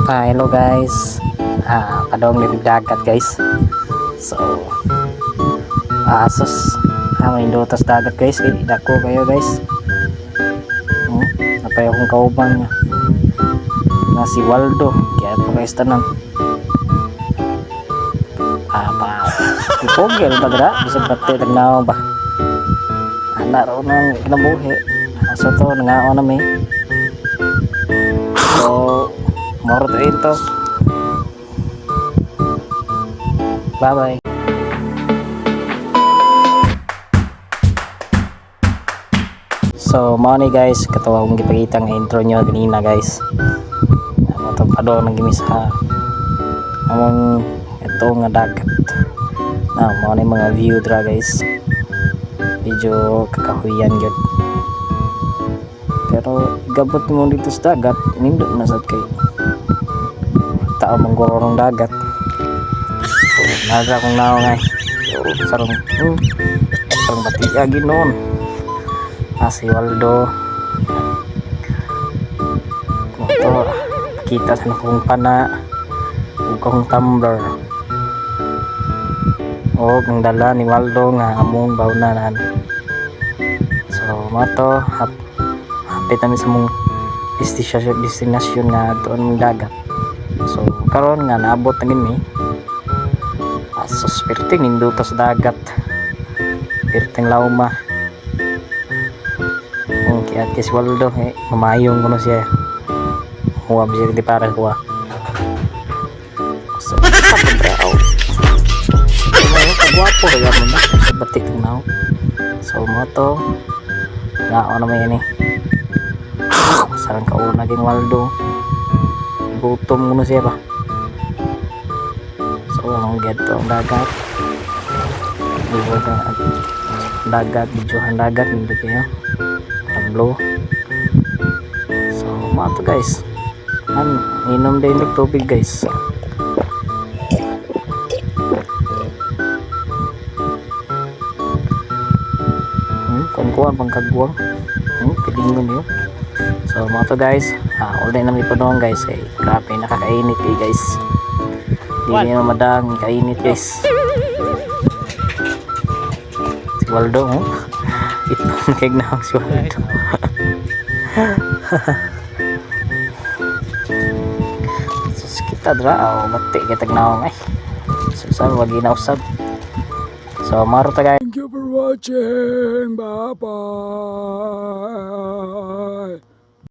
Hello guys. Kadong libig dagat guys. So, asos. May indutas dagat guys. Dako kayo guys. Napay akong kaubang na si Waldo. Kaya po guys tanan. Ipogel ba gra? Bisag bate tagnaw ba? Anak ro nang kinabuhi. Aso to nangaon na may. So, moro to ito. Bye bye. So, mao ni guys, katawa akong gipakita nga intro nyo ganina guys. Amo to pado nang gimis ha. Among ito nga dagat. Mao ni mga view dra guys. Medyo kakahuyan gyud. Pero gabot mo dito sa dagat, nindot na sad kay tao manggurong dagat. Naga kong naong ay sarong batia ginon. Si Waldo motor kita sa nakong pana ug kong tumbler o ang dala ni Waldo nga among baunanan. So mato hapit kami sa mong destinasyon nga doon ng dagat. So karon nga naabot na gini suspirting nindot sa dagat pirting lauma kaya si Waldo mamayong kuno siya huwag siya di para kuha. So kagwapo kaya mo na sa batik na. So moto nao naman yan sarang kauna naging Waldo gutom kuno siya ba. So ang geto ang dagat videohan dagat hindi kayo blue. So mga to guys inom din ng tubig guys. Kungkuhan pang kagwang pilingon yun. So mga to guys ulit namin po doon guys grabe nakakainit guys. Hindi nyo madang kainit guys. Si Waldo itong keg na si Waldo. Sus kita dra bati kita gnaong ay susah wag ginausab. So maro ta guys. Thank you for watching. Bye bye.